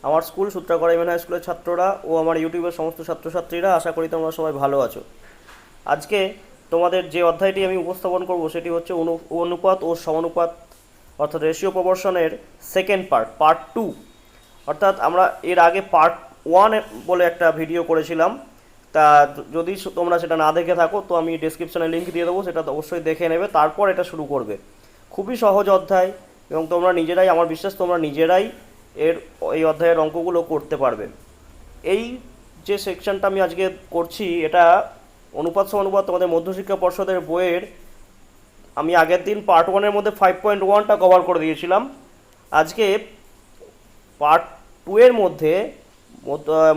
আমার school সূত্রাকড়া MN high স্কুলের ছাত্ররা ও আমার ইউটিউবের সমস্ত ছাত্রছাত্রীরা, আশা করি তোমরা সবাই ভালো আছো। আজকে তোমাদের যে অধ্যায়টি আমি উপস্থাপন করব সেটি হচ্ছে অনুপাত ও সমানুপাত অর্থাৎ রেশিও প্রপোর্শনের সেকেন্ড পার্ট 2। অর্থাৎ আমরা এর আগে পার্ট 1 বলে একটা ভিডিও করেছিলাম, তা যদি তোমরা সেটা না দেখে থাকো তো আমি ডেসক্রিপশনে লিঙ্ক দিয়ে দেবো, সেটা অবশ্যই দেখে নেবে, তারপর এটা শুরু করবে। খুবই সহজ অধ্যায় এবং তোমরা নিজেরাই, আমার বিশ্বাস তোমরা নিজেরাই এই অধ্যায়ের অঙ্কগুলো করতে পারবে। এই যে সেকশনটা আমি আজকে করছি এটা অনুপাত সমানুপাত তোমাদের মধ্যশিক্ষা পর্ষদের বইয়ের, আমি আগের দিন পার্ট 1-এর মধ্যে 5.1টা কভার করে দিয়েছিলাম। আজকে পার্ট 2-এর মধ্যে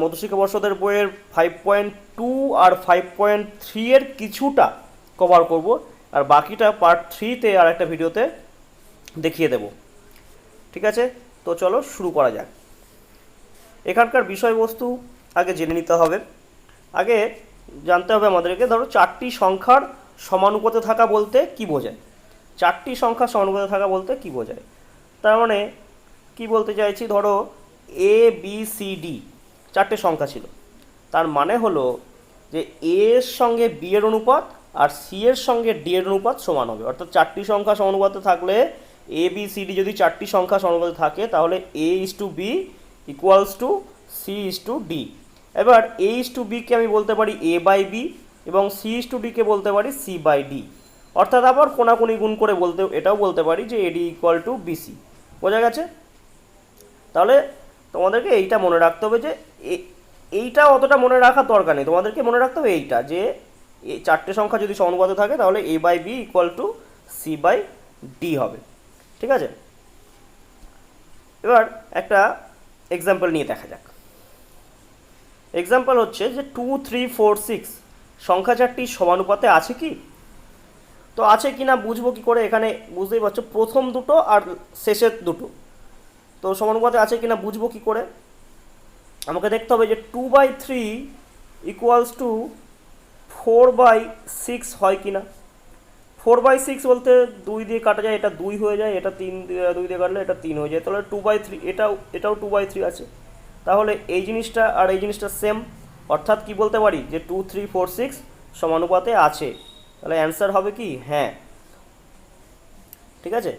মধ্যশিক্ষা পর্ষদের বইয়ের 5.2 আর 5.3-এর কিছুটা কভার করব, আর বাকিটা পার্ট 3-তে আর একটা ভিডিওতে দেখিয়ে দেব। ঠিক আছে, তো চলো শুরু করা যাক। এখানকার বিষয়বস্তু আগে জেনে নিতে হবে। আগে জানতে হবে আমাদেরকে, ধরো 4টি সংখ্যার সমানুপাতে থাকা বলতে কি বোঝায়। 4টি সংখ্যা সমানুপাতে থাকা বলতে কি বোঝায়, তার মানে কি বলতে চাইছি, ধরো এ বি সি ডি 4টে সংখ্যা ছিল, তার মানে হলো যে এ এর সঙ্গে বি এর অনুপাত আর সি এর সঙ্গে ডি এর অনুপাত সমান হবে। অর্থাৎ 4টি সংখ্যা সমানুপাতে থাকলে এ বি সি ডি যদি 4টি সংখ্যা সমানুপাতে থাকে তাহলে a is to b equals to c is to d. এবার এ ইজ টু বিকে আমি বলতে পারি এ বাই বি এবং সি ইজ টু ডিকে বলতে পারি সি বাই ডি। অর্থাৎ আবার কোনাকুনি গুণ করে এটাও বলতে পারি যে এডি ইকুয়াল টু বিসি। বোঝা গেছে? তাহলে তোমাদেরকে এইটা মনে রাখতে হবে যে এইটা অতটা মনে রাখার দরকার নেই, তোমাদেরকে মনে রাখতে হবে এইটা যে এই 4টে সংখ্যা যদি সমানুপাতে থাকে তাহলে a by b equal to c by d হবে। ঠিক আছে, এবার একটা এক্সাম্পল নিয়ে দেখা যাক। এক্সাম্পল হচ্ছে যে 2, 3, 4, 6 সংখ্যা 4টি সমানুপাতে আছে কি। তো আছে কি না বুঝবো কি করে, এখানে বুঝতেই পারছো প্রথম দুটো আর শেষের দুটো তো সমানুপাতে আছে কি না বুঝবো কি করে। আমাকে দেখতে হবে যে 2/3 ইকুয়ালস টু 4/6 হয় কি না। 4/6 বলতে 2 দিয়ে কাটা যায়, এটা 2 হয়ে যায়, এটা 3 2 দিয়ে কাটলে এটা 3 হয়ে যায়, তাহলে 2/3 এটাও 2/3 আছে। তাহলে এই জিনিসটা আর এই জিনিসটা সেম, অর্থাৎ কি বলতে পারি যে 2, 3, 4, 6 সমানুপাতে আছে। তাহলে অ্যান্সার হবে কি হ্যাঁ। ঠিক আছে,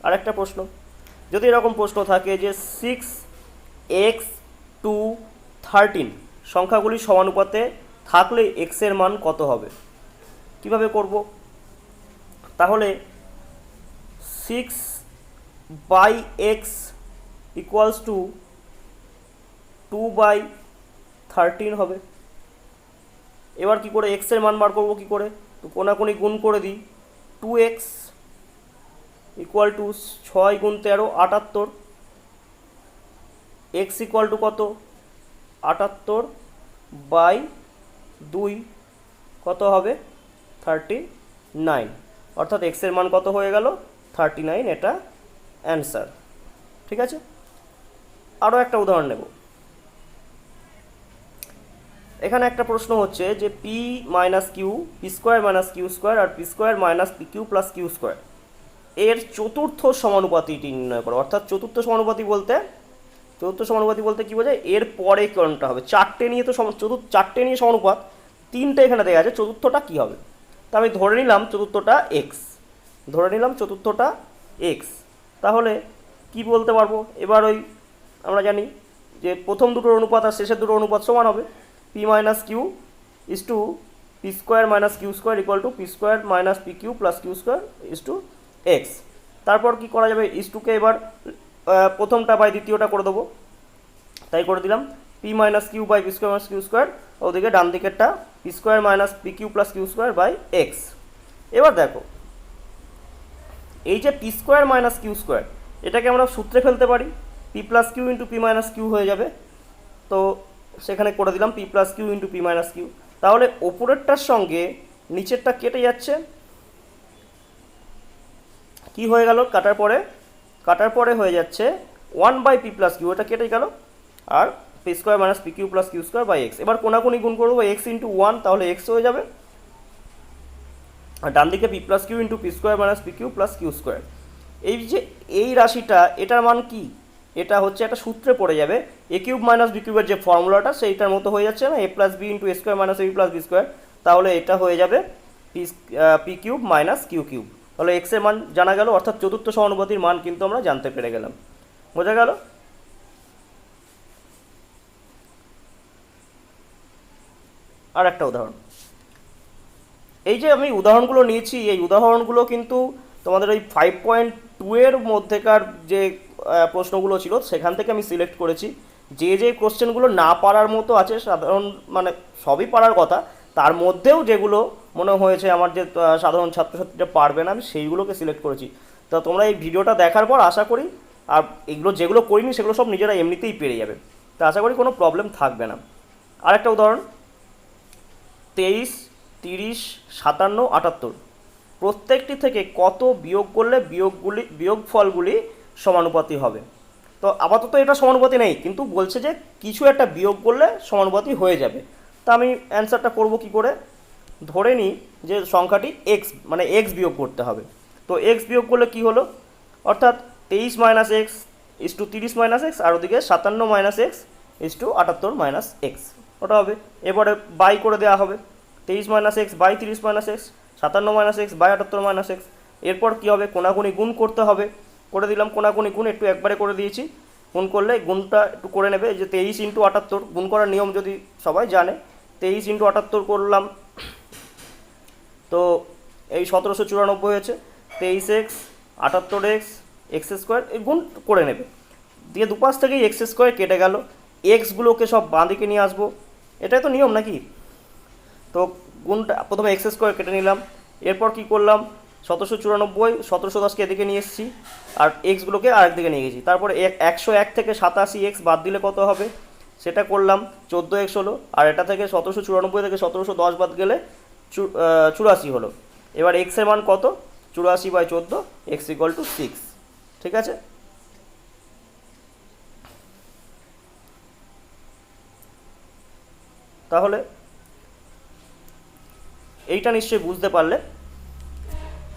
আরেকটা প্রশ্ন, যদি এরকম প্রশ্ন থাকে যে 6x 2 13 সংখ্যাগুলি সমানুপাতে থাকলে x এর মান কত হবে, কিভাবে করব। তাহলে 6/x ইকুয়ালস টু 2/13 হবে। এবার কি করে x এর মান বার করবো কি করে, তো কোনাকুনি গুণ করে দিই। 2x ইকুয়াল টু 6 গুণ 13 78, এক্স ইকুয়াল টু কত 78/2 কত হবে 39, অর্থাৎ এক্স এর মান কত হয়ে গেল 39, এটা অ্যান্সার। ঠিক আছে, আরও একটা উদাহরণ নেব। এখানে একটা প্রশ্ন হচ্ছে যে p minus q, p square minus q square আর p square minus p q plus q square এর চতুর্থ সমানুপাতিটি নির্ণয় করো। অর্থাৎ চতুর্থ সমানুপাতি বলতে কী বোঝায়, এর পরে কোনটা হবে। 4টে নিয়ে তো 4টে নিয়ে সমানুপাত, 3টে এখানে দেওয়া আছে, চতুর্থটা কী হবে। তা আমি ধরে নিলাম চতুর্থটা এক্স, তাহলে কি বলতে পারবো। এবার ওই আমরা জানি যে প্রথম দুটোর অনুপাত আর শেষের দুটোর অনুপাত সমান হবে। P minus q is to p square minus q square equal to p square minus p q plus q square is to x. তারপর কি করা যাবে, ইজ টুকে এবার প্রথমটা বাই দ্বিতীয়টা করে দেবো, তাই করে দিলাম p minus q by p square minus q square, ওদিকে ডান দিকেরটা p square minus p q plus q square by x. এবার দেখো এই যে p square minus q square এটাকে আমরা সূত্রে ফেলতে পারি, p plus q into p minus q হয়ে যাবে, তো সেখানে করে দিলাম p plus q into p minus q. তাহলে ওপরেরটার সঙ্গে নিচেরটা কেটে যাচ্ছে, কি হয়ে গেল কাটার পরে হয়ে যাচ্ছে 1/p প্লাস কিউ, এটা কেটে গেল, আর p square minus p q plus q square by x. এবার কোনাকুনি গুণ করবো এক্স ইন্টু 1, তাহলে এক্স হয়ে যাবে, আর ডান দিকে p plus q into p square minus p q plus q square. এই যে এই রাশিটা এটার মান কি, এটা হচ্ছে একটা সূত্রে পড়ে যাবে, এ কিউব মাইনাস বি কিউবের যে ফর্মুলাটা সেইটার মতো হয়ে যাচ্ছে না, a plus b into A square minus a plus B square, তাহলে এটা হয়ে যাবে p cube minus q cube. তাহলে এক্সের মান জানা গেল, অর্থাৎ চতুর্থ সমানুপাতির মান কিন্তু আমরা জানতে পেরে গেলাম। বোঝা গেল? আর একটা উদাহরণ, এই যে আমি উদাহরণগুলো নিয়েছি, এই উদাহরণগুলো কিন্তু তোমাদের ওই 5.2 এর মধ্যেকার যে প্রশ্নগুলো ছিল সেখান থেকে আমি সিলেক্ট করেছি। যে যে কোশ্চেনগুলো না পারার মতো আছে, সাধারণ মানে সবই পারার কথা, তার মধ্যেও যেগুলো মনে হয়েছে আমার যে সাধারণ ছাত্রছাত্রীরা পারবে না, আমি সেইগুলোকে সিলেক্ট করেছি। তো তোমরা এই ভিডিওটা দেখার পর আশা করি, আর এগুলো যেগুলো করিনি সেগুলো সব নিজেরা এমনিতেই পেরে যাবে, তো আশা করি কোনো প্রবলেম থাকবে না। আরেকটা উদাহরণ, 23, 30, 57, 78 প্রত্যেকটি থেকে কত বিয়োগ করলে বিয়োগফলগুলি সমানুপাতি হবে। তো আপাতত এটা সমানুপাতি নেই, কিন্তু বলছে যে কিছু একটা বিয়োগ করলে সমানুপাতি হয়ে যাবে। তা আমি অ্যান্সারটা করব কি করে? ধরে নিই যে সংখ্যাটি এক্স, মানে এক্স বিয়োগ করতে হবে। তো এক্স বিয়োগ করলে কি হলো, অর্থাৎ 23 minus x is to 30 minus x, আর ওদিকে 57 minus x is to 78 minus x, ওটা হবে। এবারে বাই করে দেওয়া হবে, 23 minus x by 30 minus x, 57 minus x by 78 minus x. এরপর কী হবে, কোনাকুনি গুণ করতে হবে, করে দিলাম কোনাকুনি গুণ, একটু একবারে করে দিয়েছি। গুণ করলে গুণটা একটু করে নেবে, যে 23 ইন্টু 78, গুণ করার নিয়ম যদি সবাই জানে, 23 ইন্টু 78 করলাম, তো এই 1794 হয়েছে। 23 এক্স 78 এক্স এক্স স্কোয়ার, এই গুণ করে নেবে, দিয়ে দুপাশ থেকেই এক্স স্কোয়ার কেটে গেল, এক্সগুলোকে সব বাঁ দিকে নিয়ে আসবো, এটাই তো নিয়ম নাকি? তো গুণটা প্রথমে এক্স স্কোয়ার কেটে নিলাম, এরপর কি করলাম, 1794 1710কে এদিকে নিয়ে এসেছি, আর এক্সগুলোকে আরেক দিকে নিয়ে গেছি। তারপরে 101 থেকে 87 এক্স বাদ দিলে কত হবে সেটা করলাম, 14 এক্স হলো। আর এটা থেকে 1794 থেকে 1710 বাদ গেলে 84 হলো। এবার এক্সের মান কত, 84/14, এক্স ইকুয়াল টু 6। ঠিক আছে? তাহলে এইটা নিশ্চয়ই বুঝতে পারলে।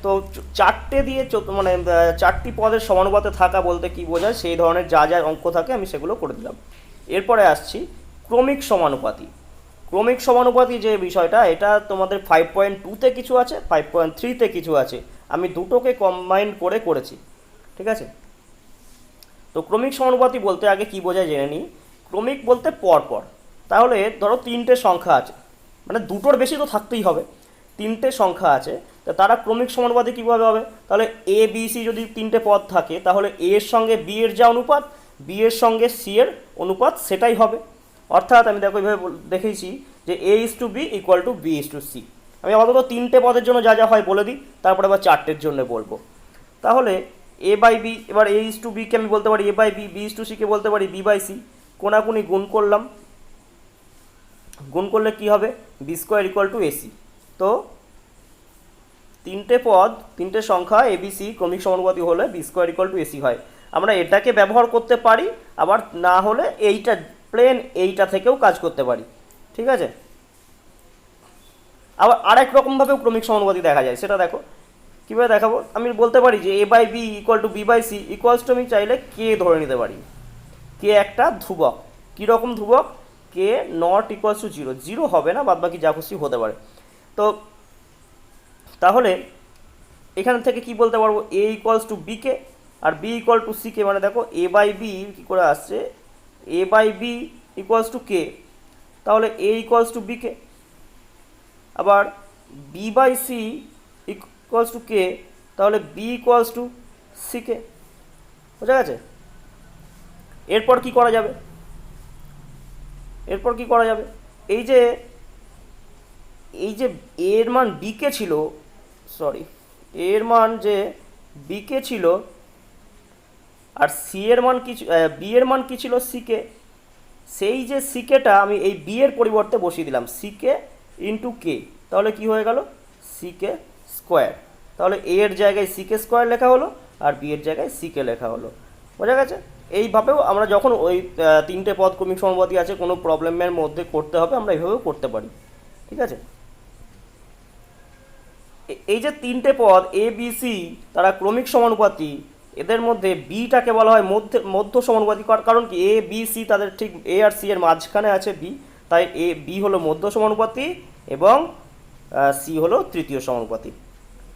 তো চারটে দিয়ে মানে 4টি পদের সমানুপাতে থাকা বলতে কি বোঝায়, সেই ধরনের যা যা অঙ্ক থাকে আমি সেগুলো করে দিলাম। এরপরে আসছি ক্রমিক সমানুপাতি। ক্রমিক সমানুপাতি যে বিষয়টা, এটা তোমাদের 5.2-তে কিছু আছে, 5.3-তে কিছু আছে, আমি দুটোকে কম্বাইন করে করেছি। ঠিক আছে? তো ক্রমিক সমানুপাতি বলতে আগে কি বোঝায় জেনে নিই। ক্রমিক বলতে পরপর, তাহলে ধরো 3টে সংখ্যা আছে, মানে দুটোর বেশি তো থাকতেই হবে, 3টে সংখ্যা আছে, তা তারা ক্রমিক সমানুপাতি কীভাবে হবে? তাহলে এ বি সি যদি 3টে পদ থাকে, তাহলে এ এর সঙ্গে বি এর যা অনুপাত, বি এর সঙ্গে সি এর অনুপাত সেটাই হবে। অর্থাৎ আমি দেখো এইভাবে দেখেছি যে a is to b equal to b is to c. আমি আপাতত 3টে পদের জন্য যা যা হয় বলে দিই, তারপরে আবার 4টের জন্য বলবো। তাহলে এ বাই বি, এবার এ ইস টু বিকে আমি বলতে পারি a by B, b is to সিকে বলতে পারি বি বাই সি। কোনাকুনি গুণ করলাম, গুণ করলে কি হবে, b square equal to ac. তো 3টে পদ, 3টে সংখ্যা এ বি সি ক্রমিক সমানুপাতি হলে b square equal to ac হয়। আমরা এটাকে ব্যবহার করতে পারি, আবার না হলে এইটা প্লেন এইটা থেকেও কাজ করতে পারি। ঠিক আছে? আবার আরেক রকমভাবেও ক্রমিক সমানুপাতি দেখা যায়, সেটা দেখো কীভাবে দেখাবো। আমি বলতে পারি যে a by b equal to b by C equals to, আমি চাইলে কে ধরে নিতে পারি। কে একটা ধ্রুবক, কীরকম ধ্রুবক, কে নট ইকুয়ালস টু 0, 0 হবে না, বাদ বাকি যা খুশি হতে পারে। তো তাহলে এখান থেকে কি বলতে পারবো, a equals to b k আর b equal to c k, মানে দেখো এ বাই বি কী করে আসছে, a by b equals to k, তাহলে a equals to b k, আবার b by C equals to k, তাহলে b equals to c k. বোঝা গেছে? এরপর কি করা যাবে, এরপর কি করা যাবে, এই যে এর মান বিকে ছিল, সরি এর মান যে বিকে ছিল, আর সি এর মান কি, বি এর মান কি ছিল সিকে, সেই যে সিকেটা আমি এই বি এর পরিবর্তে বসিয়ে দিলাম সিকে ইন্টু কে, তাহলে কি হয়ে গেল, সিকে স্কোয়ার। তাহলে এ এর জায়গায় সিকে স্কোয়ার লেখা হলো, আর বি এর জায়গায় সিকে লেখা হলো। বোঝা গেছে? এইভাবেও আমরা যখন ওই 3টে পদ ক্রমিক সমানুপাতি আছে, কোনো প্রবলেমের মধ্যে করতে হবে, আমরা এইভাবেও করতে পারি। ঠিক আছে? এই যে 3টে পদ এ বি সি তারা ক্রমিক সমানুপাতি, এদের মধ্যে বিটাকে বলা হয় মধ্য সমানুপাতি, কারণ কি এ বি সি তাদের ঠিক এ আর সি এর মাঝখানে আছে বি, তাই এ বি হলো মধ্য সমানুপাতি এবং সি হলো তৃতীয় সমানুপাতি।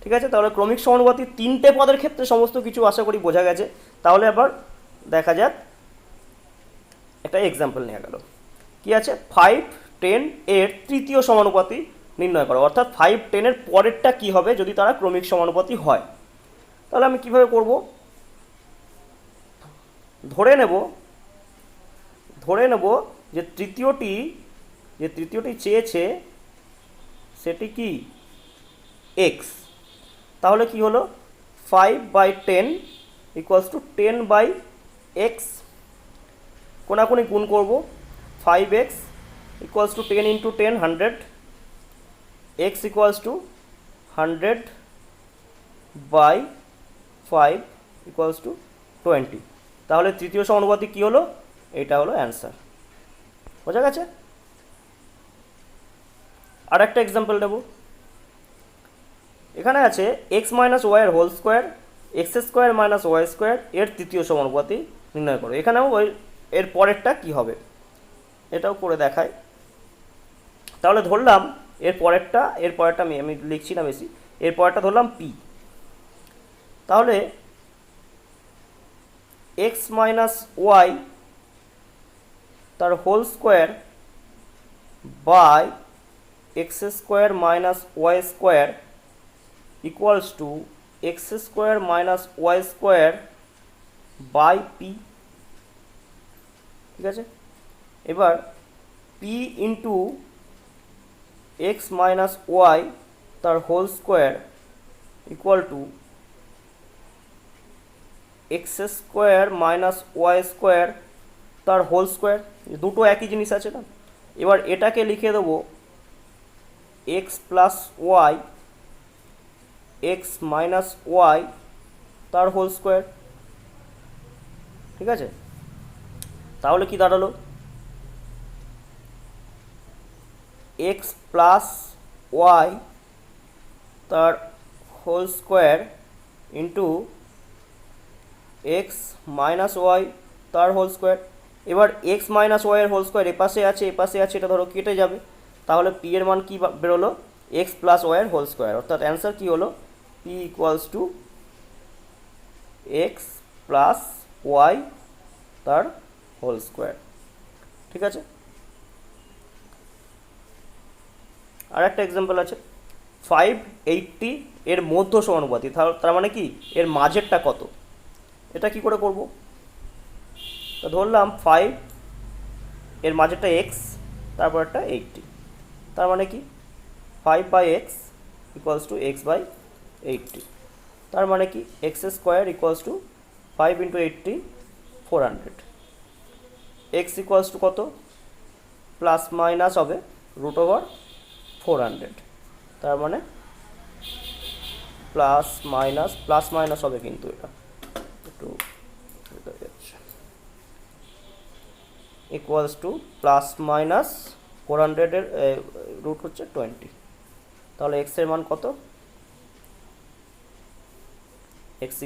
ঠিক আছে, তাহলে ক্রমিক সমানুপাতি তিনটে পদের ক্ষেত্রে সমস্ত কিছু আশা করি বোঝা গেছে। তাহলে আবার দেখা যাক, একটা এক্সাম্পল নেওয়া গেল। কি আছে, 5, 10 এর তৃতীয় সমানুপাতি নির্ণয় করো, অর্থাৎ 5, 10 এর পরেরটা কি হবে যদি তারা ক্রমিক সমানুপাতি হয়। তাহলে আমি কিভাবে করব, ধরে নেব যে তৃতীয়টি চেয়েছে সেটি কি এক্স। তাহলে কি হলো, 5/10 = 10/x। কোনাকুনি গুণ করব, 5x = 10 × 10 100, x = 100/5 = 20। তাহলে তৃতীয় সমানুপাতি কি হলো, এটা হলো অ্যান্সার। বোঝা গেছে। আর একটা এক্সাম্পল দেব। এখানে আছে x - y এর হোল স্কোয়ার, x² - y² এর তৃতীয় সমানুপাতি নির্ণয় করো। এখানেও এর পরেরটা কি হবে এটাও করে দেখায়। তাহলে ধরলাম এর পরেরটা আমি লিখছি না বেশি, এর পরেরটা ধরলাম p। তাহলে x - y তার whole square by x² - y² equals to x² - y² by p। ঠিক আছে, এবার p ইন্টু x - y তার whole square equal to x² - y² তার হোল স্কোয়ার, দুটো একই জিনিস আছে না। এবার এটাকে লিখে দেবো x + y x - y তার হোল স্কোয়ার। ঠিক আছে, তাহলে কি দাঁড়ালো, x + y তার whole square into x - y তার হোল স্কোয়ার। এবার x - y এর হোল স্কোয়ার এপাশে আছে এটা ধরো কেটে যাবে, তাহলে p এর মান কি বেরোলো, x + y এর হোল স্কোয়ার। অর্থাৎ অ্যান্সার কি হলো, p = x + y তার হোল স্কোয়ার। ঠিক আছে, আর একটা এক্সাম্পল আছে, 580 এর মধ্য সমানুপাতি। তার মানে কি এর মাঝেরটা কত, এটা কি করে করব। তো ধরলাম 5 এর মাঝেরটা x, তারপর একটা 80, তার মানে কি 5/x = x/80। তার মানে কি x² = 5 × 80 400। x = কত, প্লাস মাইনাস হবে √400। তার মানে প্লাস মাইনাস হবে, কিন্তু এটা একটু ইকুয়ালস টু প্লাস মাইনাস 400 এর রুট হচ্ছে 20। তাহলে x এর মান কত, x =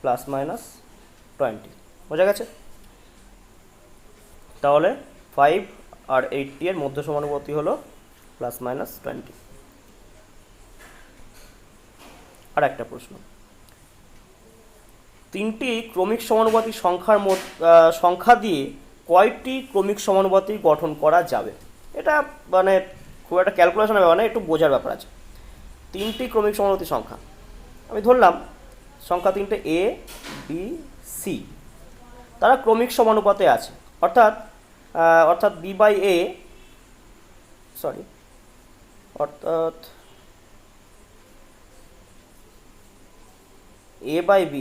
প্লাস মাইনাস 20। বোঝা গেছে। তাহলে 5 আর 80 এর মধ্য সমানুপাতি হলো প্লাস মাইনাস 20। আর একটা প্রশ্ন, তিনটি ক্রমিক সমানুপাতি সংখ্যা দিয়ে কয়টি ক্রমিক সমানুপাতি গঠন করা যাবে। এটা মানে খুব একটা ক্যালকুলেশনের ব্যাপার না, একটু বোঝার ব্যাপার আছে। তিনটি ক্রমিক সমানুপাতি সংখ্যা আমি ধরলাম, সংখ্যা তিনটে a b c, তারা ক্রমিক সমানুপাতে আছে, অর্থাৎ b/a অর্থাৎ a/b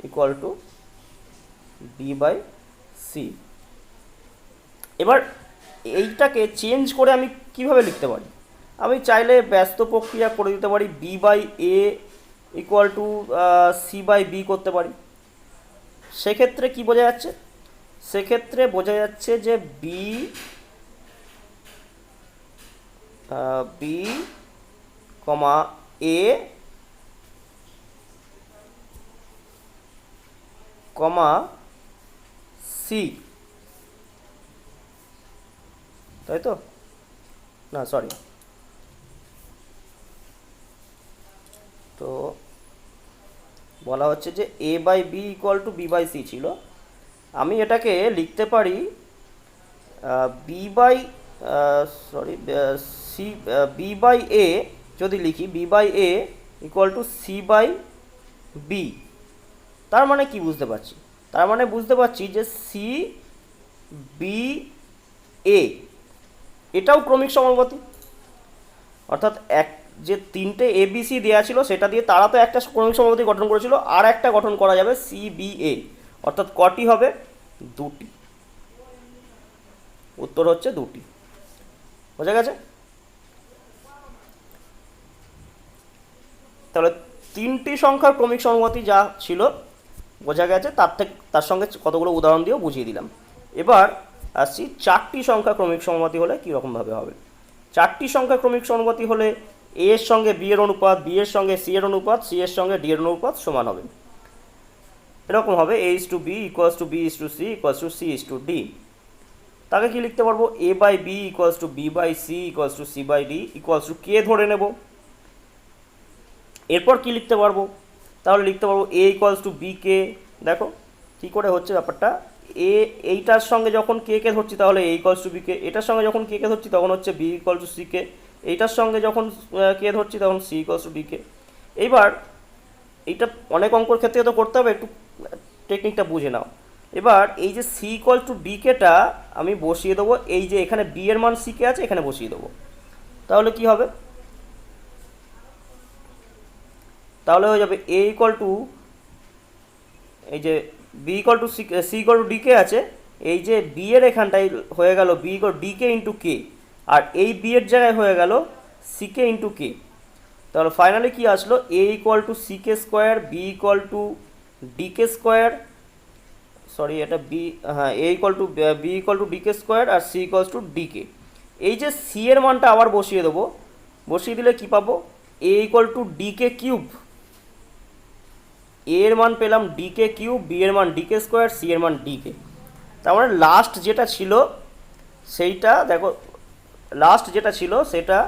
= b/c। এবার এইটাকে চেঞ্জ করে আমি কিভাবে লিখতে পারি, আমি চাইলে ব্যস্ত প্রক্রিয়া করে দিতে পারি, b/a = c/b করতে পারি। সেক্ষেত্রে কি বোঝা যাচ্ছে, সেক্ষেত্রে বোঝা যাচ্ছে যে b a কমা সি, তাই তো? না সরি, তো বলা হচ্ছে যে a by b equal to b by c ছিল। আমি এটাকে লিখতে পারি b by sorry c, b by a যদি লিখি, b by a equal to c by b. তার মানে কি বুঝতে পারছি? তার মানে বুঝতে পারছি যে সি বি এ এটাও ক্রমিক সমানুপাতি, অর্থাৎ এক যে তিনটে এ বি সি দেওয়া ছিল সেটা দিয়ে তারা তো একটা ক্রমিক সমানুপাতি গঠন করেছিল, আর একটা গঠন করা যাবে সি বি এ, অর্থাৎ কটি হবে? দুটি। উত্তর হচ্ছে দুটি। বোঝা গেছে? তাহলে তিনটি সংখ্যার ক্রমিক সমানুপাতি যা ছিল বোঝা গেছে, তার সঙ্গে কতগুলো উদাহরণ দিয়েও বুঝিয়ে দিলাম। এবার আসছি চারটি সংখ্যা ক্রমিক সমানুপাতি হলে কীরকমভাবে হবে। চারটি সংখ্যা ক্রমিক সমানুপাতি হলে এ এর সঙ্গে বি এর অনুপাত, বি এর সঙ্গে সি এর অনুপাত, সি এর সঙ্গে ডি এর অনুপাত সমান হবে। এরকম হবে a is to b equals to b is to c equals to c is to d. তাকে কি লিখতে পারবো? A by b equals to b by C equals to c by d equals to k ধরে নেব। এরপর কি লিখতে পারবো? তাহলে লিখতে পারবো a equals to b k. দেখো কী করে হচ্ছে ব্যাপারটা, এ এইটার সঙ্গে যখন কে কে ধরছি তাহলে এ ইকুয়ালস টু বি কে, এটার সঙ্গে যখন কে কে ধরছি তখন হচ্ছে বি ইকুয়াল টু সি কে, এইটার সঙ্গে যখন কে ধরছি তখন সি ইকুয়ালস টু ডি কে। এইবার এইটা অনেক অঙ্কর ক্ষেত্রে তো করতে হবে, একটু টেকনিকটা বুঝে নাও। এবার এই যে সি ইকুয়াল টু ডি কেটা আমি বসিয়ে দেবো, এই যে এখানে বি এর মান সি কে আছে এখানে বসিয়ে দেবো। তাহলে কি হবে? তাহলে হয়ে যাবে এ ইকুয়াল টু, এই যে b equal to c equal to D k আছে, এই যে বি এর এখানটাই হয়ে গেল b equal d k into k, আর এই বি এর জায়গায় হয়ে গেল সি কে ইন্টু কে। তাহলে ফাইনালি কি আসলো? A equal to c k square, B equal to D K square, sorry এটা বি, হ্যাঁ a equal to b equal to D K square আর c equals to D k. এই যে C এর মানটা আবার বসিয়ে দেবো, বসিয়ে দিলে কি পাবো? A equal to D K cube, a এর মান পেলাম ডি কে কিউব, বি এর মান ডি কে স্কোয়ার, সি এর মান ডি কে। তার মানে লাস্ট যেটা ছিল সেইটা দেখো, লাস্ট যেটা ছিল সেটা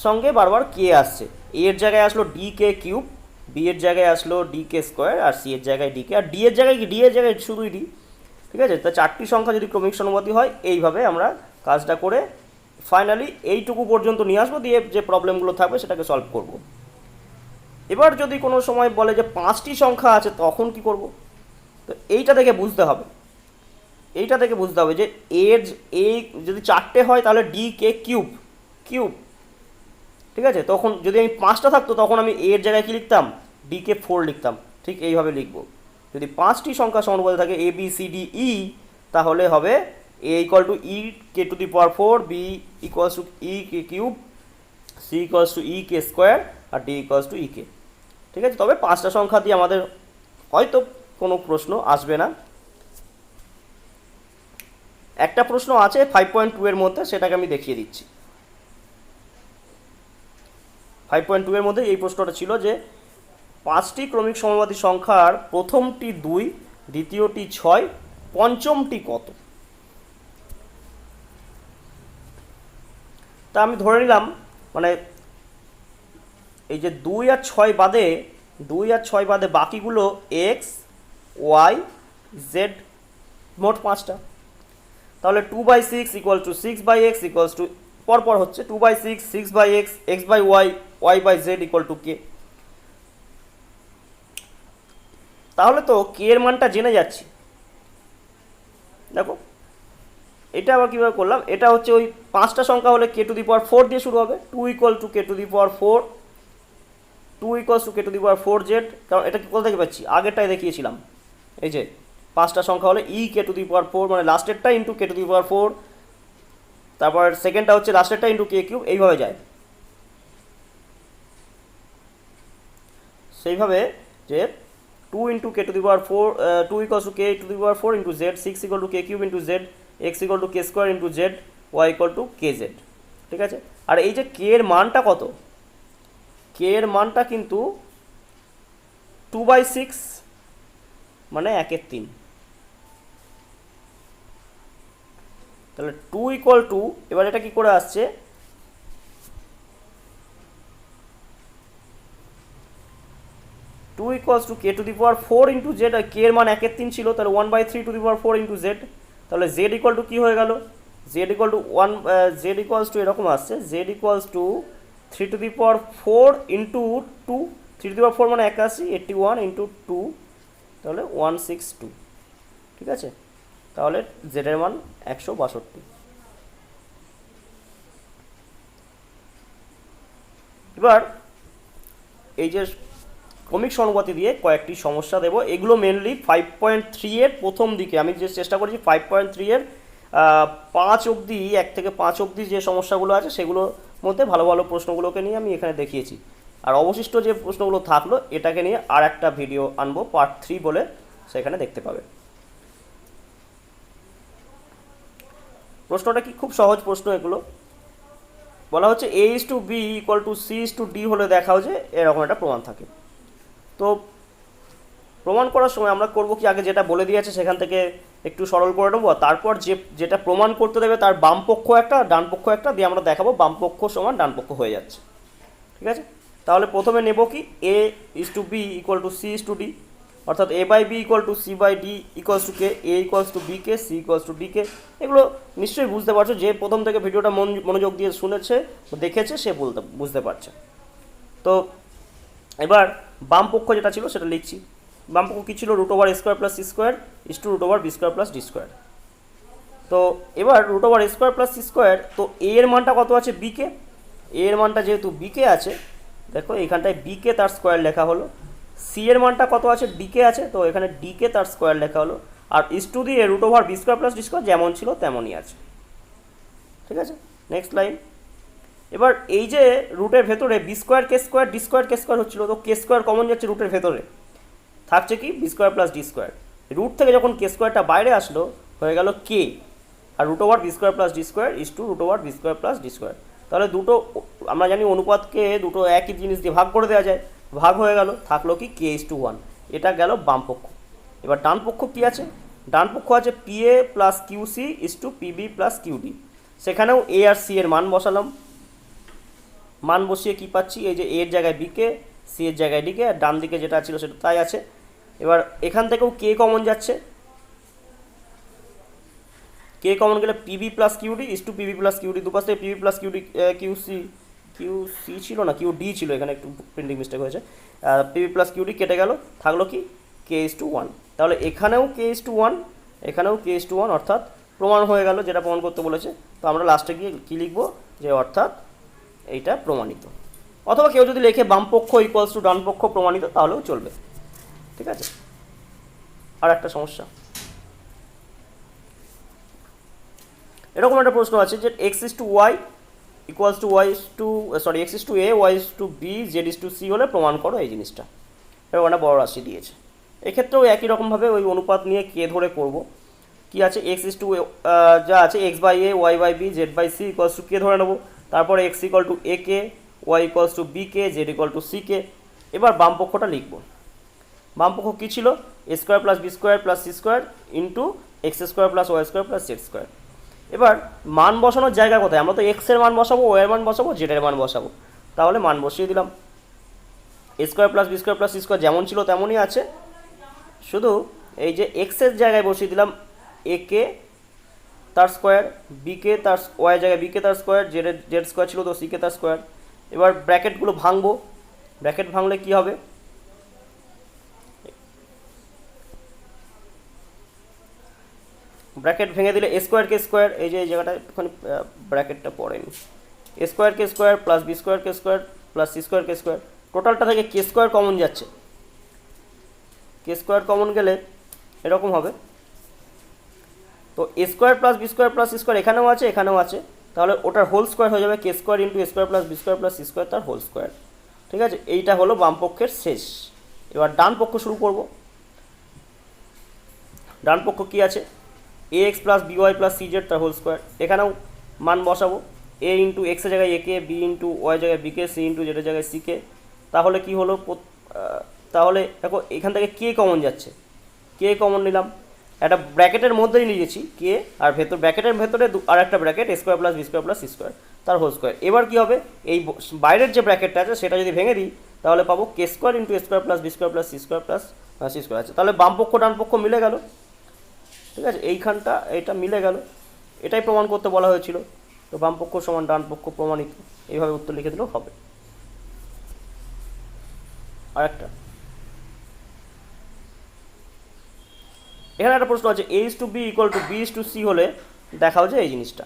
সঙ্গে বারবার কে আসছে। এ এর জায়গায় আসলো ডি কে কিউব, বি এর জায়গায় আসলো ডি কে স্কোয়ার, আর সি এর জায়গায় ডি কে, আর ডি এর জায়গায় কি, ডি এর জায়গায় শুধুই ডি। ঠিক আছে? তা চারটি সংখ্যা যদি ক্রমিক সমানুপাতি হয় এইভাবে আমরা কাজটা করে ফাইনালি এইটুকু পর্যন্ত নিয়ে আসবো, দিয়ে যে প্রবলেমগুলো থাকবে সেটাকে সলভ করব। এবার যদি কোনো সময় বলে যে পাঁচটি সংখ্যা আছে তখন কি করব? তো এইটা দেখে বুঝতে হবে, এইটা থেকে বুঝতে হবে যে এর এ যদি চারটে হয় তাহলে ডি কে কিউব কিউব, ঠিক আছে? তখন যদি আমি পাঁচটা থাকতো তখন আমি এর জায়গায় কী লিখতাম? ডি কে ফোর লিখতাম। ঠিক এইভাবে লিখব। যদি পাঁচটি সংখ্যা সমানুপাতে থাকে a b c d e, তাহলে হবে a equal to e k to the power four, b equals to e k cube, c equals to e k square, আর d equals to e k. ঠিক আছে? তবে পাঁচটা সংখ্যা দিয়ে আমাদের হয়তো কোনো প্রশ্ন আসবে না। একটা প্রশ্ন আছে 5.2 এর মধ্যে, সেটাকে আমি দেখিয়ে দিচ্ছি। 5.2 এর মধ্যে এই প্রশ্নটা ছিল যে পাঁচটি ক্রমিক সমানুপাতি সংখ্যার প্রথমটি 2, দ্বিতীয়টি 6, পঞ্চমটি কত? তা আমি ধরে নিলাম মানে এই যে 2 আর 6 বাদে, 2 আর 6 বাদে বাকিগুলো এক্স ওয়াই জেড, মোট পাঁচটা। তাহলে 2/6 equal to 6/x equals to, পরপর হচ্ছে 2/6, 6/x, x/y, y/z equal to k. তাহলে তো কে এর মানটা জেনে যাচ্ছি। দেখো এটা আবার কীভাবে করলাম, এটা হচ্ছে ওই পাঁচটা সংখ্যা হলে কে টু দি পাওয়ার 4 দিয়ে শুরু হবে, 2 equal to k to the power 4, 2 equals to k to the power 4 Z. কারণ এটা কোথা থেকে পাচ্ছি? আগেরটাই দেখিয়েছিলাম, এই যে পাঁচটা সংখ্যা হলে ই কে টু দি পাওয়ার 4, মানে লাস্টেরটা into k to the power 4, তারপর সেকেন্ডটা হচ্ছে লাস্টেরটা ইন্টু কে কিউব, এইভাবে যায়। সেইভাবে যে 2 into k to the power 4, 2 equals to k to the power 4 into z, 6 equal to k cube into z, x equal to k square into z, y equal to k z. ঠিক আছে? আর এই যে কে এর মানটা কত? কে এর মানটা কিন্তু 2/6 মানে 1/3। তাহলে 2 ইকুয়াল টু, এবার এটা কি করে আসছে, 2 equals to k to the power 4 into z. K এর মান 1/3 ছিল, তাহলে 1/3 to the power 4 into z. তাহলে জেড ইকুয়াল টু কী হয়ে গেল, z equal to z equals to এরকম আসছে, z equals to 3 to the power 4 into 2। 3 to the power 4 মানে 81, 81 ইন্টু 2, তাহলে 162। ঠিক আছে, তাহলে জেডের মান 162। এবার এই যে ক্রমিক সমানুপাতি দিয়ে কয়েকটি সমস্যা দেবো, এগুলো মেনলি 5.3 এর প্রথম দিকে আমি যে চেষ্টা করেছি 5.3 এর 5 অবধি, 1 থেকে 5 অবধি যে সমস্যাগুলো আছে সেগুলোর মধ্যে ভালো ভালো প্রশ্নগুলোকে নিয়ে আমি এখানে দেখিয়েছি। আর অবশিষ্ট যে প্রশ্নগুলো থাকলো এটাকে নিয়ে আর একটা ভিডিও আনবো, পার্ট 3 বলে, সেখানে দেখতে পাবে। প্রশ্নটা কি খুব সহজ প্রশ্ন। এগুলো বলা হচ্ছে a is to b equal to c is to d হলে দেখাও যে এরকম একটা প্রমাণ থাকে। তো প্রমাণ করার সময় আমরা করব কি, আগে যেটা বলে দিয়েছে সেখান থেকে একটু সরল করে নেবো, তারপর যেটা প্রমাণ করতে দেবে তার বাম পক্ষ একটা ডান পক্ষ একটা দিয়ে আমরা দেখাবো বাম পক্ষ সমান ডান পক্ষ হয়ে যাচ্ছে। ঠিক আছে, তাহলে প্রথমে নেব কি a is to b equal to c is to d, অর্থাৎ a by b equal to c by d equals to k, a equals to b K, c equals to D k. এগুলো নিশ্চয়ই বুঝতে পারছো, যে প্রথম থেকে ভিডিওটা মনোযোগ দিয়ে শুনেছে দেখেছে সে বুঝতে পারছে। তো এবার বাম পক্ষ যেটা ছিল সেটা লিখছি। বাম পক্ষ কী ছিল, root over a square plus C square is to root over b square plus D square. তো এবার root over a square plus C square, তো এ এর মানটা কত আছে, বি কে। এ এর মানটা যেহেতু বি কে আছে, দেখো এইখানটায় বি কে তার স্কোয়ার লেখা হলো। সি এর মানটা কত আছে, ডি কে আছে, তো এখানে ডি কে তার স্কোয়ার লেখা হলো। আর ইস টু দিয়ে root over b square plus D square যেমন ছিল তেমনই আছে। ঠিক আছে, নেক্সট লাইন। এবার এই যে রুটের ভেতরে B square K square D square K square হচ্ছিলো, তো কে স্কোয়ার কমন যাচ্ছে রুটের ভেতরে, থাকছে কি b square plus D square. Root থেকে যখন কে স্কোয়ারটা বাইরে আসলো হয়ে গেল কে, আর root over b square plus D square is to root over b square plus D square. তাহলে দুটো, আমরা জানি অনুপাতকে দুটো একই জিনিস দিয়ে ভাগ করে দেওয়া যায়, ভাগ হয়ে গেল, থাকলো কি কে ইস টু 1। এটা গেল বাম পক্ষ। এবার ডান পক্ষ কী আছে, ডান পক্ষ আছে p a plus q c is to pb plus q d. সেখানেও এ আর সি এর মান বসালাম, মান বসিয়ে কী পাচ্ছি, এই যে এর জায়গায় বিকে, সি এর জায়গায় ডিকে, আর ডান দিকে যেটা ছিল সেটা তাই আছে। এবার এখান থেকেও কে কমন যাচ্ছে, কে কমন গেলে pb plus qd is to pb plus qd, দুপাশ থেকে pb plus qd, q c ছিল না, কিউ ডি ছিল, এখানে একটু প্রিন্টিং মিস্টেক হয়েছে। পিবি প্লাস কিউডি কেটে গেল, থাকলো কি কে ইস টু 1। তাহলে এখানেও কে ইস টু 1, এখানেও কে ইস টু 1, অর্থাৎ প্রমাণ হয়ে গেল যেটা প্রমাণ করতে বলেছে। তো আমরা লাস্টে গিয়ে কী লিখবো, যে অর্থাৎ এইটা প্রমাণিত। অথবা কেউ যদি লেখে বাম পক্ষ ইকুয়ালস টু ডান পক্ষ প্রমাণিত, তাহলেও চলবে। ঠিক আছে, আর একটা সমস্যা, এরকম একটা প্রশ্ন আছে যে x is to y equals to y is to x is to a, y is to b, z is to c হলে প্রমাণ করো এই জিনিসটা। এবার একটা বড় রাশি দিয়েছে, এক্ষেত্রেও একই রকমভাবে ওই অনুপাত নিয়ে কে ধরে করব। কি আছে, এক্স ইস টু যা আছে x by a, y by b, z by C equals to k ধরে নেবো। তারপরে x equal to a k, y equals to b k, z equal to c k. এবার বাম পক্ষটা লিখব। বাম পক্ষ কী ছিল, এ square plus B square plus C square into x square plus y square plus z square. এবার মান বসানোর জায়গা কোথায়, আমরা তো এক্সের মান বসাবো, ওয়ের মান বসাবো, জেডের মান বসাবো। তাহলে মান বসিয়ে দিলাম, a square plus B square plus C square যেমন ছিল তেমনই আছে, শুধু এই যে এক্সের জায়গায় বসিয়ে দিলাম এ কে তার স্কোয়ার, বি কে তার ওয়াই জায়গায় বি কে তার স্কোয়ার, জেড স্কোয়ার ছিল তো সি কে তার স্কোয়ার। এবার ব্র্যাকেটগুলো ভাঙবো, ব্র্যাকেট ভাঙলে কী হবে, ব্র্যাকেট ভেঙে দিলে এ স্কোয়ার কে স্কোয়ার, এই যে এই জায়গাটা একটুখানি ব্র্যাকেটটা পড়েনি, এ square K square plus B square K square plus C square K square. টোটালটা থেকে কে স্কোয়ার কমন যাচ্ছে, কে স্কোয়ার কমন গেলে এরকম হবে। তো A square plus B square plus C square এখানেও আছে, এখানেও আছে, তাহলে ওটার হোল স্কোয়ার হয়ে যাবে কে স্কোয়ার ইন্টু এ square plus B square plus C square তার হোল স্কোয়ার। ঠিক আছে, এইটা হলো বাম পক্ষের শেষ। এবার ডান পক্ষ শুরু করব। ডান পক্ষ কী আছে, A X plus B Y plus C Z তার হোল স্কোয়ার। এখানেও মান বসাবো, এ ইন্টু এক্সের জায়গায় A K, B into Y জায়গায় বি কে, সি ইন্টু জেডের জায়গায় সি কে। তাহলে কী হলো, তাহলে দেখো এখান থেকে কে কমন যাচ্ছে, কে কমন নিলাম, একটা ব্র্যাকেটের মধ্যেই নিয়েছি কে, আর ব্র্যাকেটের ভেতরে আর একটা bracket A square plus B square plus C square তার হোল স্কোয়ার। এবার কী হবে, এই বাইরের যে ব্র্যাকেটটা আছে সেটা যদি ভেঙে দিই তাহলে পাবো কে স্কোয়ার ইন্টু এ square plus B square plus C square plus C square আছে। তাহলে বাম পক্ষ ডান পক্ষ মিলে গেল, ঠিক আছে, এইখানটা এটা মিলে গেল, এটাই প্রমাণ করতে বলা হয়েছিল। তো বাম পক্ষ সমান ডান পক্ষ প্রমাণিত, এইভাবে উত্তর লিখে দিলেও হবে। আরেকটা, এখানে একটা প্রশ্ন আছে h to b equal to b is to c হলে দেখাও যে এই জিনিসটা।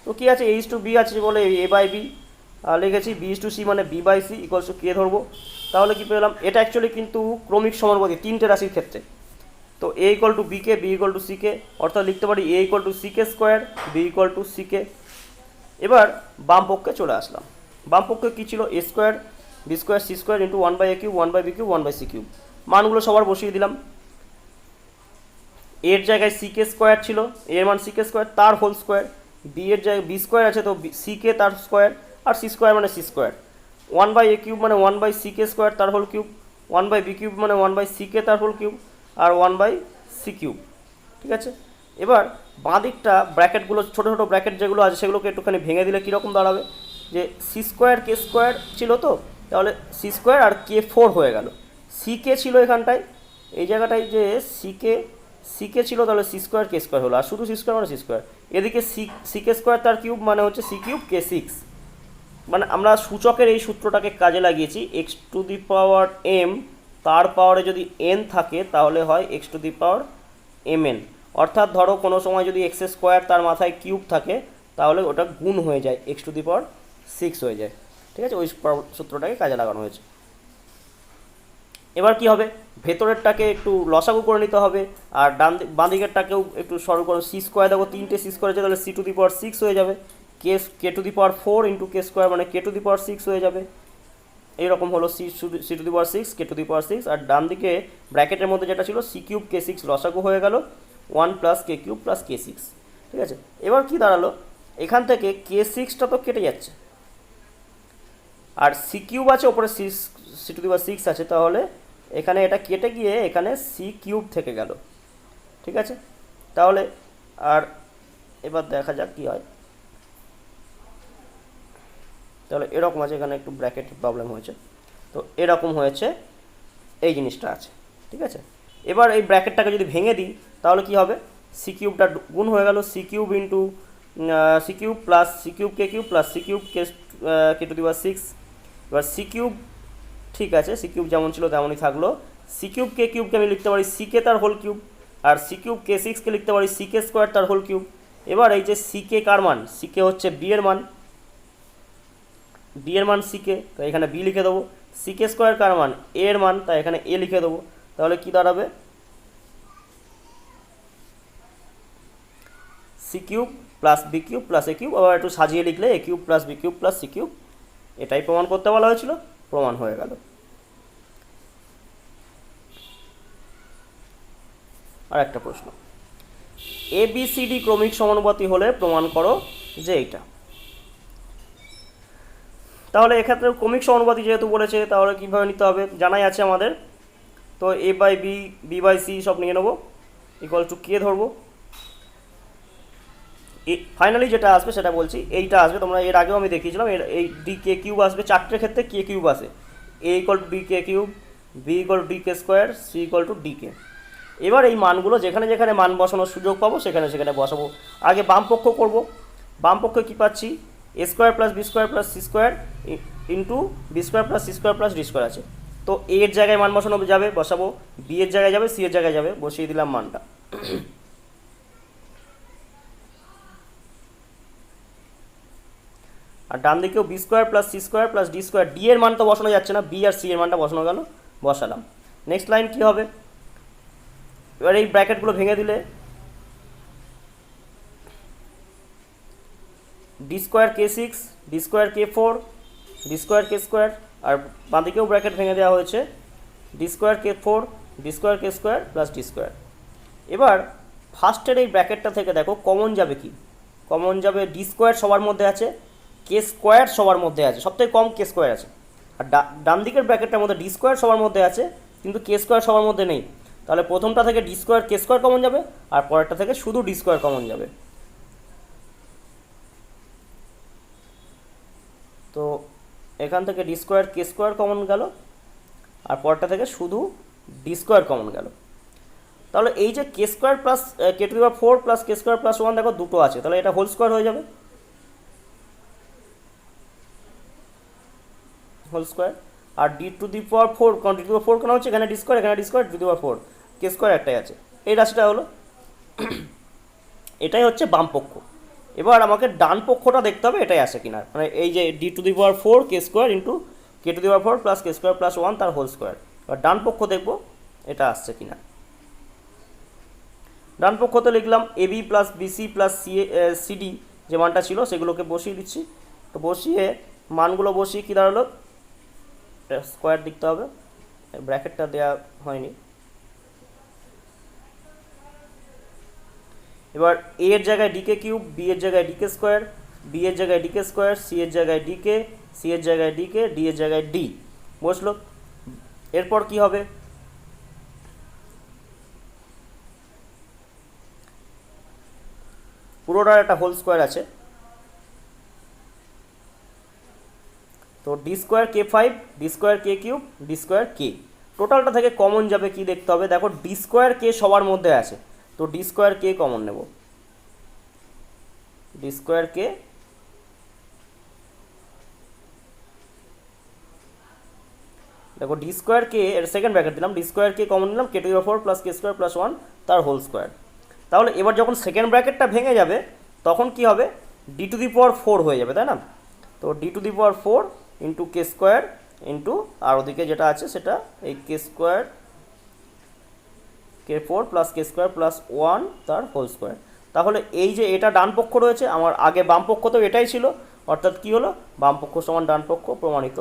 তো কী আছে, এইচ টু বি আছে বলে এ বাই বি লিখেছি, বি ইস টু সি মানে B by C equals to K ধরবো। তাহলে কী পেলাম, এটা অ্যাকচুয়ালি কিন্তু ক্রমিক সমানুপাতি তিনটে রাশির ক্ষেত্রে। তো এ ইকুয়াল টু বিকে, বি ইকুয়াল টু সিকে, অর্থাৎ লিখতে পারি এ ইকুয়াল টু সিকে স্কোয়ার, বি ইকুয়াল টু সিকে। এবার বাম পক্ষে চলে আসলাম, বাম পক্ষে কী ছিল, এ square B square C square into one by A cube one by B cube one by C cube. মানগুলো সবার বসিয়ে দিলাম। এর জায়গায় সিকে স্কোয়ার ছিল, এর মান সিকে স্কোয়ার তার হোল স্কোয়ার, বি এর জায়গায় বি স্কোয়ার আছে তো সিকে তার স্কোয়ার, আর সি স্কোয়ার মানে c square, one by A cube মানে ওয়ান বাই সিকে স্কোয়ার তার whole cube, one by B cube মানে ওয়ান বাই সিকে তার হোল কিউব, আর ওয়ান বাই সি কিউব, ঠিক আছে। এবার বাঁ দিকটা ব্র্যাকেটগুলো ছোটো ছোটো ব্র্যাকেট যেগুলো আছে সেগুলোকে একটুখানি ভেঙে দিলে কীরকম দাঁড়াবে, যে সি স্কোয়ার কে স্কোয়ার ছিল তো, তাহলে সি স্কোয়ার আর কে ফোর হয়ে গেল, সিকে ছিল এখানটায় এই জায়গাটায় যে সিকে ছিল, তাহলে সি স্কোয়ার কে স্কোয়ার হলো, আর শুধু সি স্কোয়ার মানে সি স্কোয়ার, এদিকে সিকে স্কোয়ার তার কিউব মানে হচ্ছে সি কিউব কে সিক্স। মানে আমরা সূচকের এই সূত্রটাকে কাজে লাগিয়েছি, x to the power m তার পাওয়ারে যদি এন থাকে তাহলে হয় x to the power m n, অর্থাৎ ধরো কোনো সময় যদি এক্স স্কোয়ার তার মাথায় কিউব থাকে তাহলে ওটা গুণ হয়ে যায়, x to the power six হয়ে যায়, ঠিক আছে, ওই সূত্রটাকে কাজে লাগানো হয়েছে। এবার কি হবে, ভেতরেরটাকে একটু লসাগু করে নিতে হবে, আর বাঁ দিকেরটাকেও একটু সরল করে, সি স্কোয়ার দেখো তিনটে সি স্কোয়ার আছে তাহলে C to the power six হয়ে যাবে, K to the power four into K square মানে K to the power six হয়ে যাবে। এইরকম হলো C to the power six K to the power six, আর ডান দিকে ব্র্যাকেটের মধ্যে যেটা ছিল সি কিউব কে সিক্স লসাগু হয়ে গেল ওয়ান প্লাস কে কিউব প্লাস কে সিক্স, ঠিক আছে। এবার কি দাঁড়ালো, এখান থেকে কে সিক্সটা তো কেটে যাচ্ছে, আর সি কিউব আছে ওপরে c to the power six আছে, তাহলে এখানে এটা কেটে গিয়ে এখানে সি কিউব থেকে গেল, ঠিক আছে। তাহলে আর এবার দেখা যাক কী হয়, তাহলে এরকম আছে, এখানে একটু ব্র্যাকেটের প্রবলেম হয়েছে, তো এরকম হয়েছে এই জিনিসটা আছে, ঠিক আছে। এবার এই ব্র্যাকেটটাকে যদি ভেঙে দিই তাহলে কি হবে, সি কিউবটা গুণ হয়ে গেল, c cube into c cube plus C cube plus C cube কে টু দি পাওয়ার সিক্স। এবার সি কিউব ঠিক আছে, সি কিউব যেমন ছিল তেমনই থাকলো, সি কিউব কে কিউবকে আমি লিখতে পারি সিকে তার হোল কিউব, আর সি কিউব কে সিক্সকে লিখতে পারি সিকে স্কোয়ার তার হোল কিউব। এবার এই যে সিকে কার মান, সিকে হচ্ছে বি এর মান, ডি এর মান সিকে, তো এখানে বি লিখে দেবো, সিকে স্কোয়ার কার মান এ এর মান, তাই এখানে এ লিখে দেবো। তাহলে কি দাঁড়াবে, C cube plus B cube plus A cube, আবার একটু সাজিয়ে লিখলে A cube plus B cube plus C cube, এটাই প্রমাণ করতে বলা হয়েছিল, প্রমাণ হয়ে গেল। আর একটা প্রশ্ন, এ বি সি ডি ক্রমিক সমানুপাতি হলে প্রমাণ করো যে এইটা। তাহলে এক্ষেত্রে ক্রমিক সমানুপাতি যেহেতু বলেছে তাহলে কীভাবে নিতে হবে জানাই আছে আমাদের, তো A by B, B by C সব নিয়ে নেবো, ইকুয়াল টু কে ধরবো, ফাইনালি যেটা আসবে সেটা বলছি, এইটা আসবে, তোমরা এর আগেও আমি দেখিয়েছিলাম, এই ডি কে কিউব আসবে, চারটের ক্ষেত্রে কে কিউব আসে, A equal to D K cube, B equal to D K square, C equal to D K. এবার এই মানগুলো যেখানে যেখানে মান বসানোর সুযোগ পাবো সেখানে সেখানে বসাবো। আগে বাম পক্ষ করবো, বাম পক্ষে কী পাচ্ছি, A square plus B square plus C square into B square plus C square plus D square আছে, তো এ এর জায়গায় মান বসানো যাবে, বসাবো, বি এর জায়গায় যাবে, সি এর জায়গায় যাবে, বসিয়ে দিলাম মানটা। আর ডান দিকেও b square plus C square plus D square, d এর মান তো বসানো যাচ্ছে না, বি আর সি এর মানটা বসানো গেল, বসালাম। নেক্সট লাইন কী হবে, এবার এই ব্র্যাকেটগুলো ভেঙে দিলে D square K six, D square K four, D square K square, আর বাঁদিকেও ব্র্যাকেট ভেঙে দেওয়া হয়েছে, D square K four, D square K square plus D square. এবার ফার্স্টের এই ব্র্যাকেটটা থেকে দেখো কমন যাবে কি, কমন যাবে ডি স্কোয়ার সবার মধ্যে আছে, কে স্কোয়ার সবার মধ্যে আছে, সবথেকে কম কে স্কোয়ার আছে, আর ডান দিকের ব্র্যাকেটটার মধ্যে ডি স্কোয়ার সবার মধ্যে আছে কিন্তু কে স্কোয়ার সবার মধ্যে নেই, তাহলে প্রথমটা থেকে D square K square common যাবে, আর পরেরটা থেকে শুধু ডি স্কোয়ার কমন যাবে। তো এখান থেকে D square K square common গেল, আর পরেরটা থেকে শুধু ডি স্কোয়ার কমন গেল। তাহলে এই যে K square plus K to the power 4 plus K square plus 1 দেখো দুটো আছে, তাহলে এটা হোল স্কোয়ার হয়ে যাবে, হোল স্কোয়ার। আর ডি টু দি পাওয়ার 4, কারণ ডি টু দি পাওয়ার 4 কেন হচ্ছে, এখানে ডি স্কোয়ার, এখানে D square, D to the power 4, K square একটাই আছে, এই রাশিটা হলো। এটাই হচ্ছে বাম পক্ষ। এবার আমাকে ডান পক্ষটা দেখতে হবে এটাই আসে কিনা, মানে এই যে D to the power 4 K square into k to the power 4 plus K square plus 1 তার হোল স্কোয়ার। এবার ডান পক্ষ দেখবো এটা আসছে কিনা। ডান পক্ষতে লিখলাম ab plus bc plus cd, যে মানটা ছিল সেগুলোকে বসিয়ে দিচ্ছি। তো বসিয়ে মানগুলো বসিয়ে কী দাঁড়ালো, স্কোয়ার লিখতে হবে, ব্র্যাকেটটা দেওয়া হয়নি। এবার এ এর জায়গায় ডিকে কিউব, বি এর জায়গায় ডিকে স্কোয়ার, বি এর জায়গায় ডিকে স্কোয়ার, সি এর জায়গায় ডিকে, সি এর জায়গায় ডিকে, ডি এর জায়গায় ডি বসলো। এরপর কি হবে, পুরোটার একটা হোল স্কোয়ার আছে, তো ডি স্কোয়ার কে 5, D square K cube, D square কে। টোটালটা থেকে কমন যাবে কি দেখতে হবে, দেখো ডি স্কোয়ার কে সবার মধ্যে আছে, তো ডি স্কোয়ার কে কমন নেব, ডি স্কোয়ার কে, দেখো ডি স্কোয়ার কে এর সেকেন্ড ব্র্যাকেট দিলাম, ডি স্কোয়ার কে কমন নিলাম, K to the power 4 plus K square plus 1 তার হোল স্কোয়ার। তাহলে এবার যখন সেকেন্ড ব্র্যাকেটটা ভেঙে যাবে তখন কি হবে, ডি টু দি পাওয়ার 4 হয়ে যাবে, তাই না। তো D to the power 4 into K square into, আর ওদিকে যেটা আছে সেটা এই K square K 4 plus K square plus 1 তার হোল স্কোয়ার। তাহলে এই যে এটা ডান পক্ষ রয়েছে, আমার আগে বাম পক্ষ তো এটাই ছিল, অর্থাৎ কি হলো, বাম পক্ষ সমান ডান পক্ষ প্রমাণিত।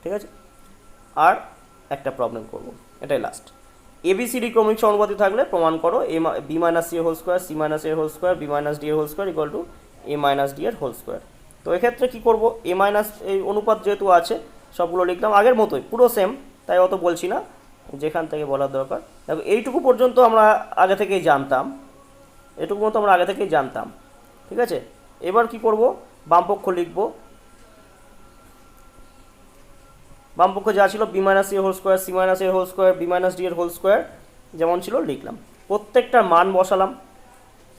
ঠিক আছে, আর একটা প্রবলেম করব, এটাই লাস্ট। এবিসিডি ক্রমিক সমানুপাতি থাকলে প্রমাণ করো এ বি মাইনাস সি এর হোল স্কোয়ার, সি মাইনাস এর whole square, B minus D এর whole square equal to A minus D এর হোল স্কোয়ার। তো এক্ষেত্রে কী করবো, এ মাইনাস এই অনুপাত যেহেতু আছে সবগুলো লিখলাম আগের মতোই, পুরো সেম, তাই অত বলছি না, যেখান থেকে বলার দরকার। দেখো এইটুকু পর্যন্ত আমরা আগে থেকেই জানতাম, এটুকু মতো আমরা আগে থেকেই জানতাম। ঠিক আছে, এবার কি করব, বামপক্ষ লিখব, বামপক্ষ যা ছিল বি মাইনাস সি এর হোল স্কোয়ার, সি মাইনাস এর whole square, B minus D এর হোল স্কোয়ার যেমন ছিল লিখলাম, প্রত্যেকটার মান বসালাম,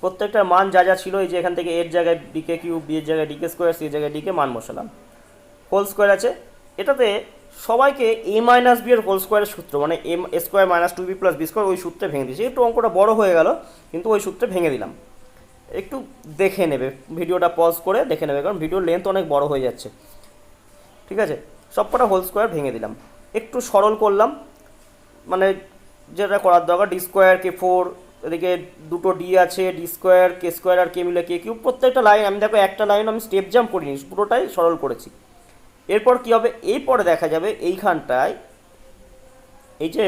প্রত্যেকটার মান যা যা ছিল, এই যে এখান থেকে এর জায়গায় ডিকে কিউব, বি এর জায়গায় ডিকে স্কোয়ার, সি এর জায়গায় ডিকে মান বসালাম, হোল স্কোয়ার আছে। এটাতে সবাইকে এ মাইনাস বি এর হোল স্কোয়ারের সূত্র, মানে m square minus 2b plus B square, ওই সূত্রে ভেঙে দিয়েছি। একটু অঙ্কটা বড় হয়ে গেল, কিন্তু ওই সূত্রে ভেঙে দিলাম। একটু দেখে নেবে, ভিডিওটা পজ করে দেখে নেবে, কারণ ভিডিওর লেন্থ অনেক বড় হয়ে যাচ্ছে। ঠিক আছে, সবকটা হোল স্কোয়ার ভেঙে দিলাম, একটু সরল করলাম, মানে যেটা করার দরকার, ডি স্কোয়ার কে 4, এদিকে দুটো ডি আছে, ডি স্কোয়ার কে স্কোয়ার আর কে মিলে কে কিউব, প্রত্যেকটা লাইন আমি দেখো একটা লাইন আমি স্টেপ জাম্প করিনি, পুরোটাই সরল করেছি। এরপর কি হবে, এরপরে দেখা যাবে এইখানটায় এই যে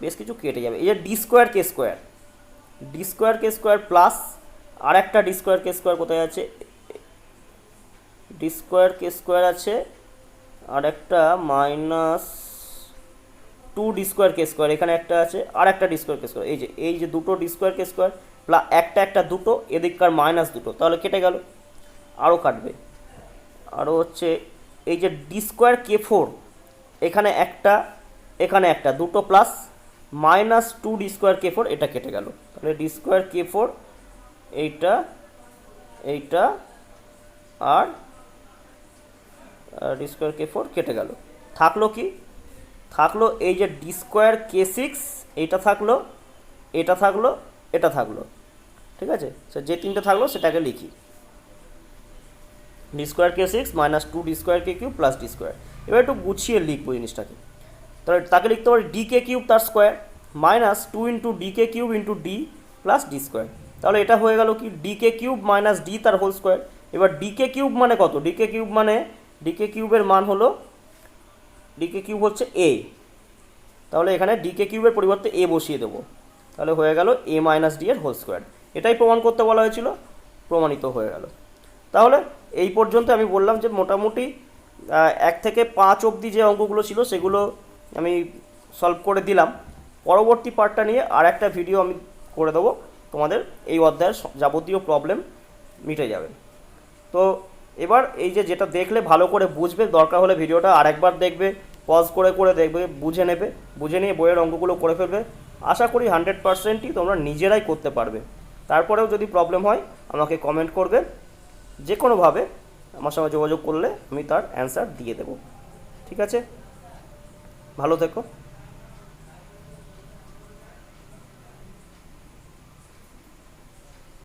বেশ কিছু কেটে যাবে, এই যে D square K square, D square K square plus আর একটা ডি স্কোয়ার কে স্কোয়ার কোথায় আছে, ডি স্কোয়ার কে স্কোয়ার আছে, আর একটা minus 2 D square K square এখানে একটা আছে, আর একটা ডি স্কোয়ার কে স্কোয়ার, এই যে দুটো D square K square plus একটা দুটো, এদিককার মাইনাস দুটো, তাহলে কেটে গেল, আরও কাটবে। আরও হচ্ছে এই যে ডি স্কোয়ার কে 4, এখানে একটা দুটো plus minus 2 D square K 4, এটা কেটে গেল, তাহলে ডি স্কোয়ার কে 4 এইটা আর ডি স্কোয়ার কে 4 কেটে গেল। থাকলো কি, থাকলো এই যে ডি স্কোয়ার কে 6, এইটা থাকলো, এটা থাকলো, এটা থাকলো। ঠিক আছে, যে তিনটে থাকলো সেটাকে লিখি, D square K 6 minus 2 D square K cube plus D square. এবার একটু গুছিয়ে লিখবো জিনিসটাকে, তাহলে তাকে লিখতে পারি ডি কে কিউব তার স্কোয়ার মাইনাস 2 ইন্টু ডি কে cube into D plus D square. তাহলে এটা হয়ে গেল কি, ডি কে কিউব মাইনাস ডি তার হোল স্কোয়ার। এবার ডি কে কিউব মানে কত, ডি কে কিউব মানে ডি কে কিউবের মান হলো, ডি কে কিউব হচ্ছে এ, তাহলে এখানে ডি কে কিউবের পরিবর্তে এ বসিয়ে দেবো, তাহলে হয়ে গেল এ মাইনাস ডি এর হোল স্কোয়ার। এটাই প্রমাণ করতে বলা হয়েছিল, প্রমাণিত হয়ে গেল। তাহলে এই পর্যন্ত আমি বললাম যে মোটামুটি 1 থেকে 5 অবধি যে অঙ্কগুলো ছিল সেগুলো আমি সলভ করে দিলাম। পরবর্তী পার্টটা নিয়ে আর একটা ভিডিও আমি করে দেবো, তোমাদের এই অধ্যায়ের যাবতীয় প্রবলেম মিটে যাবে। তো এবার এই যেটা দেখলে ভালো করে বুঝবে, দরকার হলে ভিডিওটা আরেকবার দেখবে, পজ করে করে দেখবে, বুঝে নেবে, বুঝে নিয়ে বইয়ের অঙ্কগুলো করে ফেলবে। আশা করি 100%ই তোমরা নিজেরাই করতে পারবে। তারপরেও যদি প্রবলেম হয় আমাকে কমেন্ট করবে, যে কোনোভাবে আমার সঙ্গে যোগাযোগ করলে আমি তার অ্যান্সার দিয়ে দেবো। ঠিক আছে, ভালো থেকো।